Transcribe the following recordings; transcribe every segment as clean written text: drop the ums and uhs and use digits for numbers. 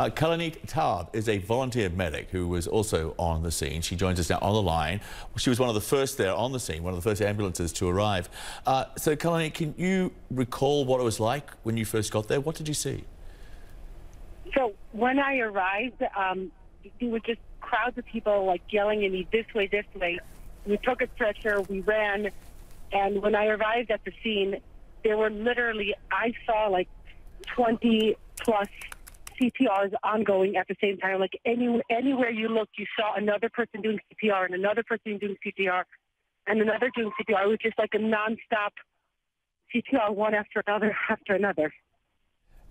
Kalanit Taub is a volunteer medic who was also on the scene. She joins us now on the line. She was one of the first there on the scene, one of the first ambulances to arrive. So Kalanit, can you recall what it was like when you first got there? What did you see? So when I arrived, there were just crowds of people like yelling at me, this way, this way. We took a stretcher, we ran, and when I arrived at the scene, there were literally, I saw like 20 plus CPRs ongoing at the same time. Like anywhere you looked, you saw another person doing CPR and another person doing CPR and another doing CPR. It was just like a nonstop CPR, one after another after another.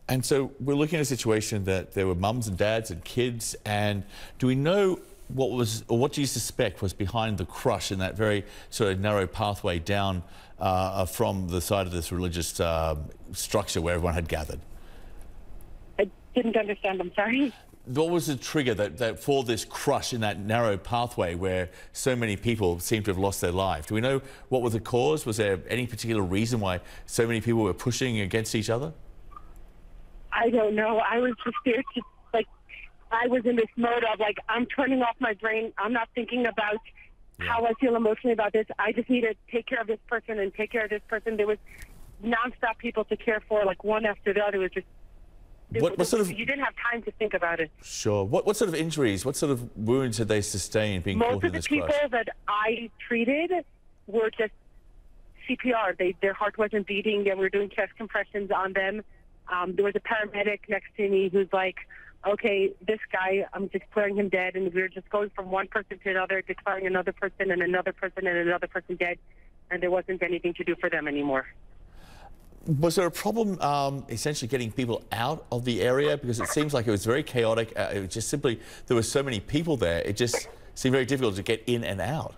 And so we're looking at a situation that there were mums and dads and kids. And do we know what was, or what do you suspect was behind the crush in that very sort of narrow pathway down from the side of this religious structure where everyone had gathered? I didn't understand, I'm sorry. What was the trigger that for this crush in that narrow pathway where so many people seem to have lost their life? Do we know what was the cause? Was there any particular reason why so many people were pushing against each other? I don't know. I was just there to, like, I was in this mode of, like, I'm turning off my brain. I'm not thinking about how I feel emotionally about this. I just need to take care of this person and take care of this person. There was nonstop people to care for, like, one after the other. It was just, what sort of, you didn't have time to think about it. Sure. What sort of injuries, what sort of wounds had they sustained being caught in this crush? Most of the people that I treated were just CPR. Their heart wasn't beating, and we were doing chest compressions on them. There was a paramedic next to me who's like, okay, this guy, I'm declaring him dead. And we were just going from one person to another, declaring another person and another person and another person dead. And there wasn't anything to do for them anymore. Was there a problem essentially getting people out of the area? Because it seems like it was very chaotic. It was just simply, there were so many people there. It just seemed very difficult to get in and out.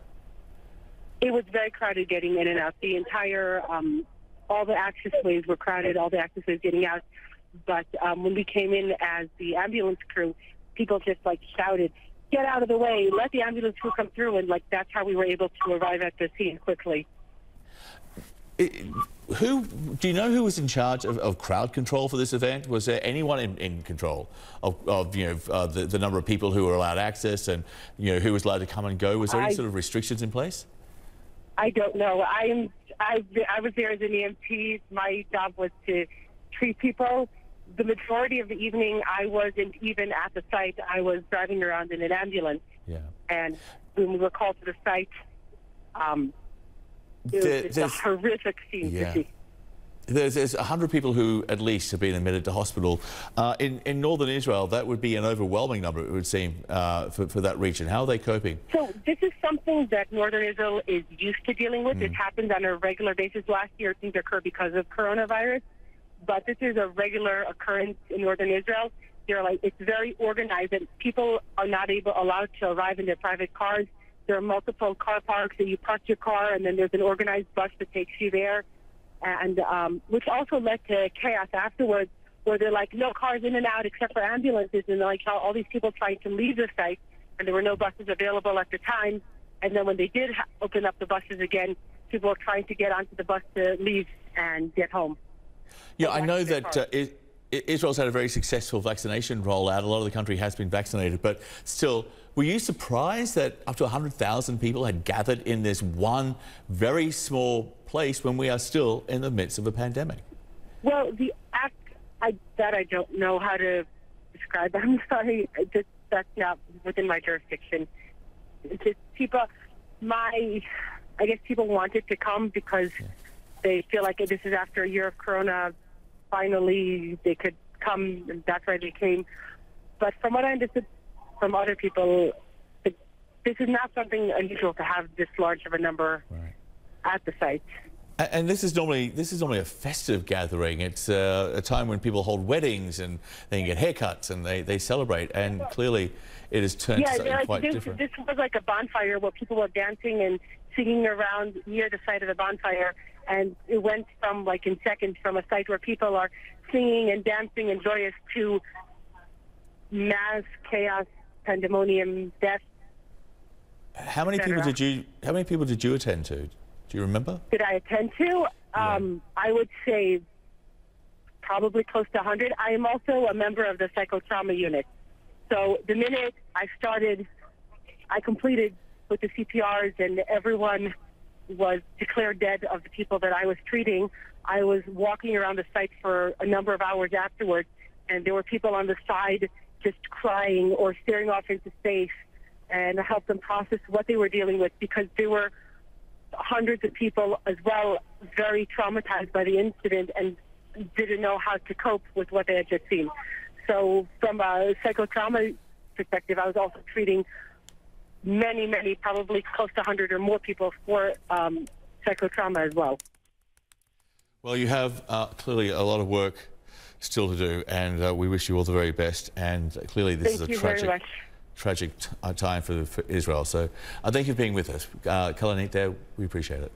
It was very crowded getting in and out. The entire, all the access ways were crowded, all the access ways getting out. But when we came in as the ambulance crew, people just like shouted, get out of the way, let the ambulance crew come through. And like that's how we were able to arrive at the scene quickly. Do you know who was in charge of crowd control for this event? Was there anyone in control of the number of people who were allowed access and who was allowed to come and go? Was there any sort of restrictions in place? I don't know. I was there as an EMT. My job was to treat people. The majority of the evening, I wasn't even at the site. I was driving around in an ambulance. Yeah. And when we were called to the site, it was a horrific scene to see. There's 100 people who at least have been admitted to hospital. In northern Israel, that would be an overwhelming number, it would seem, for that region. How are they coping? So this is something that northern Israel is used to dealing with. It happens on a regular basis. Last year, things occurred because of coronavirus. But this is a regular occurrence in northern Israel. It's very organized, and people are not allowed to arrive in their private cars. There are multiple car parks, and you park your car, and then there's an organized bus that takes you there. And which also led to chaos afterwards, where they're like, no cars in and out except for ambulances, and like all these people trying to leave the site, and there were no buses available at the time. And then when they did open up the buses again, people were trying to get onto the bus to leave and get home. Yeah, I know that Israel's had a very successful vaccination rollout. A lot of the country has been vaccinated, but still, were you surprised that up to 100,000 people had gathered in this one very small place when we are still in the midst of a pandemic? Well, the act that I don't know how to describe. I'm sorry, that's not within my jurisdiction. It's just people, I guess people wanted to come because they feel like this is after a year of Corona. Finally, they could come, and that's why they came. But from what I understood from other people, this is not something unusual to have this large of a number at the site. And this is normally a festive gathering. It's a time when people hold weddings and they can get haircuts and they celebrate. And clearly, it has turned to something quite different. This was like a bonfire where people were dancing and singing around near the site of the bonfire. And it went from, like, in seconds, from a site where people are singing and dancing and joyous to mass chaos, pandemonium, death. How many people did you attend to? Do you remember? Did I attend to? I would say probably close to 100. I am also a member of the psychotrauma unit. So the minute I started, I completed with the CPRs and everyone was declared dead of the people that I was treating. I was walking around the site for a number of hours afterwards, and there were people on the side just crying or staring off into space, and I helped them process what they were dealing with, because there were hundreds of people as well very traumatized by the incident and didn't know how to cope with what they had just seen. So from a psychotrauma perspective, I was also treating many, probably close to 100 or more people for psychotrauma as well. Well, you have clearly a lot of work still to do, and we wish you all the very best. And clearly this is a tragic time for Israel. So thank you for being with us. Kalanit Taub, we appreciate it.